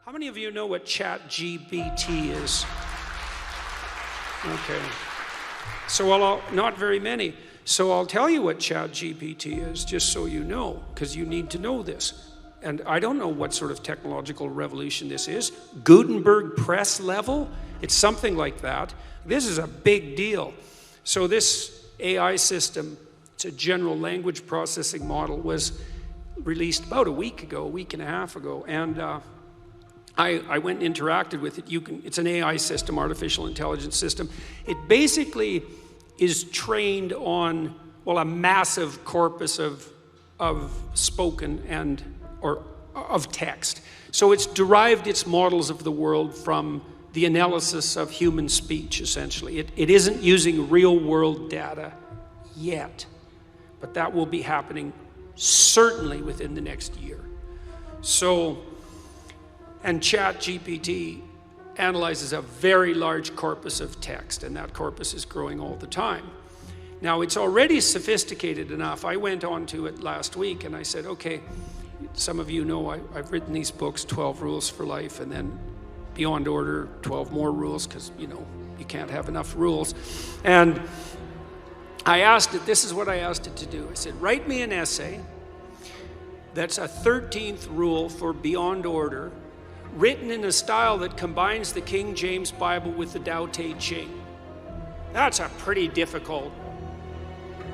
How many of you know what ChatGPT is? Okay. So not very many. So I'll tell you what ChatGPT is, just so you know, because you need to know this. And I don't know what sort of technological revolution this is. Gutenberg press level? It's something like that. This is a big deal. So this AI system, it's a general language processing model, was released about a week and a half ago. And I went and interacted with it. It's an AI system, artificial intelligence system. It basically is trained on, well, a massive corpus of spoken or of text. So it's derived its models of the world from the analysis of human speech, essentially. It isn't using real world data yet, but that will be happening certainly within the next year. So, and ChatGPT analyzes a very large corpus of text, and that corpus is growing all the time. Now, it's already sophisticated enough. I went on to it last week and I said, okay, some of you know I've written these books, 12 Rules for Life, and then Beyond Order, 12 more rules, because, you know, you can't have enough rules. And I asked it, this is what I asked it to do. I said, write me an essay that's a 13th rule for Beyond Order, written in a style that combines the King James Bible with the Tao Te Ching. That's pretty difficult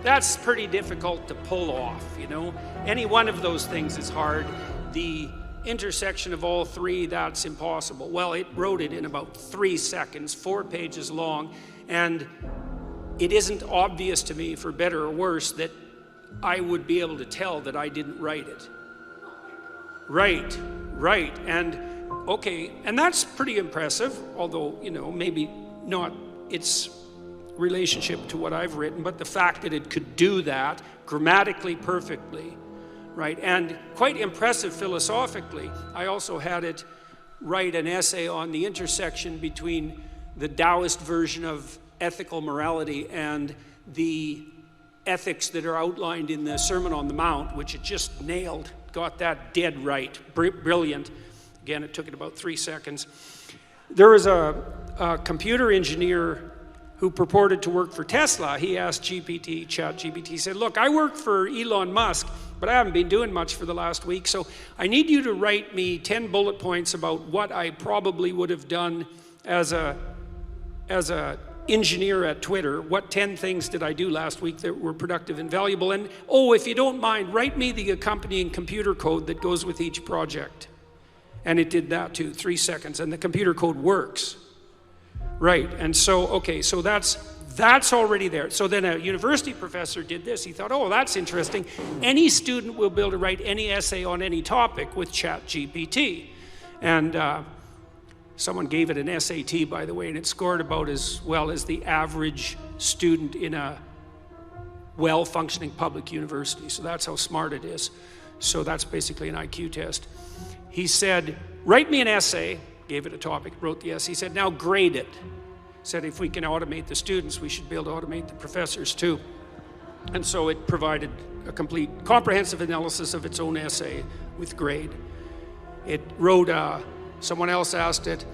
to pull off, you know. Any one of those things is hard. The intersection of all three, that's impossible. Well, it wrote it in about 3 seconds, 4 pages long, and it isn't obvious to me, for better or worse, that I would be able to tell that I didn't write it. Right, and okay, and that's pretty impressive, although, you know, maybe not its relationship to what I've written, but the fact that it could do that grammatically perfectly, right? And quite impressive philosophically. I also had it write an essay on the intersection between the Taoist version of ethical morality and the ethics that are outlined in the Sermon on the Mount, which it just nailed, got that dead right, brilliant. Again, it took it about 3 seconds. There was a computer engineer who purported to work for Tesla. He asked ChatGPT, he said, look, I work for Elon Musk, but I haven't been doing much for the last week, so I need you to write me 10 bullet points about what I probably would have done as a engineer at Twitter. What 10 things did I do last week that were productive and valuable? And, oh, if you don't mind, write me the accompanying computer code that goes with each project. And it did that too, 3 seconds, and the computer code works. Right, and so, okay, so that's already there. So then a university professor did this. He thought, oh, that's interesting. Any student will be able to write any essay on any topic with ChatGPT. And someone gave it an SAT, by the way, and it scored about as well as the average student in a well-functioning public university. So that's how smart it is. So that's basically an IQ test. He said, write me an essay. Gave it a topic, wrote the essay. He said, now grade it. Said, if we can automate the students, we should be able to automate the professors too. And so it provided a complete, comprehensive analysis of its own essay with grade. It wrote, someone else asked it,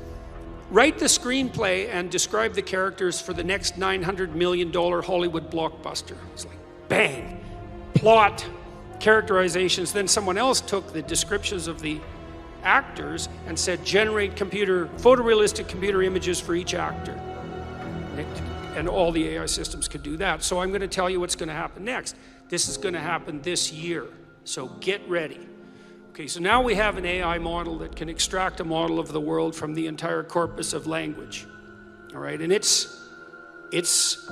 write the screenplay and describe the characters for the next $900 million Hollywood blockbuster. It's like, bang, plot, characterizations. Then someone else took the descriptions of the actors and said, generate photorealistic computer images for each actor. And all the AI systems could do that. So I'm going to tell you what's going to happen next. This is going to happen this year. So get ready. Okay, so now we have an AI model that can extract a model of the world from the entire corpus of language. All right, and it's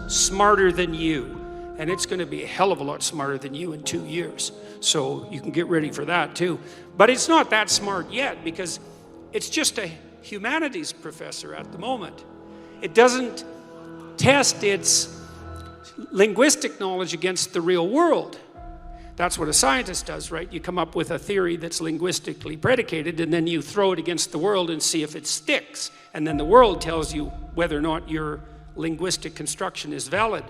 smarter than you. And it's going to be a hell of a lot smarter than you in 2 years. So you can get ready for that too. But it's not that smart yet because it's just a humanities professor at the moment. It doesn't test its linguistic knowledge against the real world. That's what a scientist does, right? You come up with a theory that's linguistically predicated and then you throw it against the world and see if it sticks. And then the world tells you whether or not your linguistic construction is valid.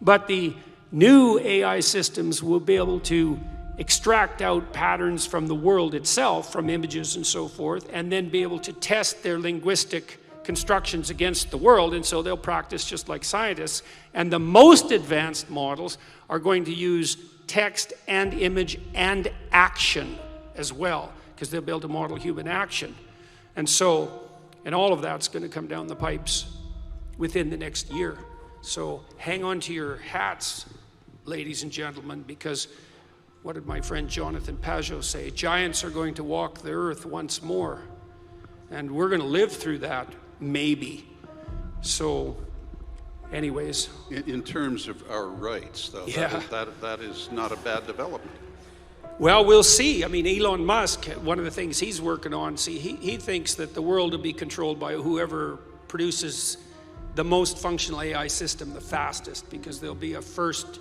But the new AI systems will be able to extract out patterns from the world itself, from images and so forth, and then be able to test their linguistic constructions against the world, and so they'll practice just like scientists. And the most advanced models are going to use text and image and action as well, because they'll be able to model human action. And all of that's going to come down the pipes within the next year. So hang on to your hats, ladies and gentlemen, because what did my friend Jonathan Pajot say? Giants are going to walk the earth once more. And we're going to live through that, maybe. So, anyways. In terms of our rights, though, yeah. that is not a bad development. Well, we'll see. I mean, Elon Musk, one of the things he's working on, he thinks that the world will be controlled by whoever produces the most functional AI system the fastest, because there'll be a first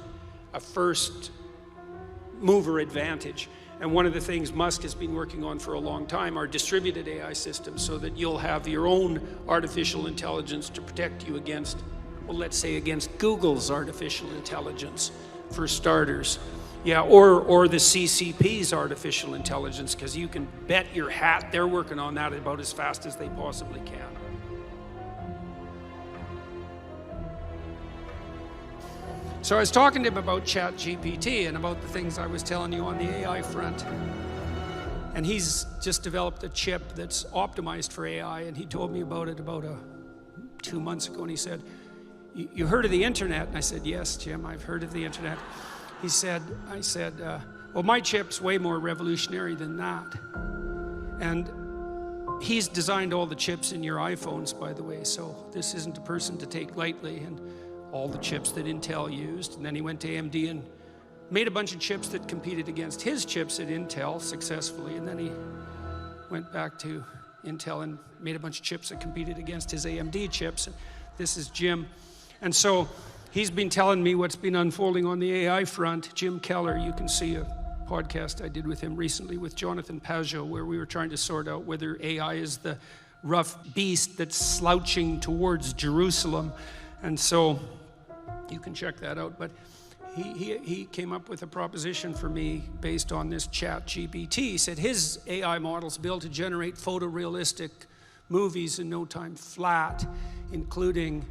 mover advantage. And one of the things Musk has been working on for a long time are distributed AI systems, so that you'll have your own artificial intelligence to protect you against, well, let's say against Google's artificial intelligence, for starters. Yeah, or the CCP's artificial intelligence, because you can bet your hat they're working on that about as fast as they possibly can. So I was talking to him about ChatGPT and about the things I was telling you on the AI front. And he's just developed a chip that's optimized for AI, and he told me about it about 2 months ago, and he said, "You heard of the internet?" And I said, "Yes, Jim, I've heard of the internet." I said, well, my chip's way more revolutionary than that. And he's designed all the chips in your iPhones, by the way, so this isn't a person to take lightly, and all the chips that Intel used. And then he went to AMD and made a bunch of chips that competed against his chips at Intel successfully. And then he went back to Intel and made a bunch of chips that competed against his AMD chips. And this is Jim. And so he's been telling me what's been unfolding on the AI front. Jim Keller, you can see a podcast I did with him recently with Jonathan Pajot, where we were trying to sort out whether AI is the rough beast that's slouching towards Jerusalem. And so you can check that out. But he came up with a proposition for me based on this ChatGPT. He said his AI model's built to generate photorealistic movies in no time flat, including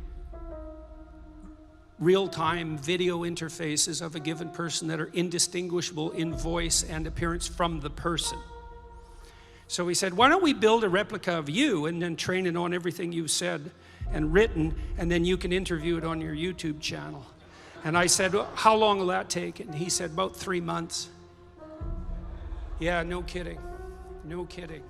real-time video interfaces of a given person that are indistinguishable in voice and appearance from the person. So he said, why don't we build a replica of you and then train it on everything you've said and written, and then you can interview it on your YouTube channel. And I said, well, how long will that take? And he said, about 3 months. Yeah, no kidding. No kidding.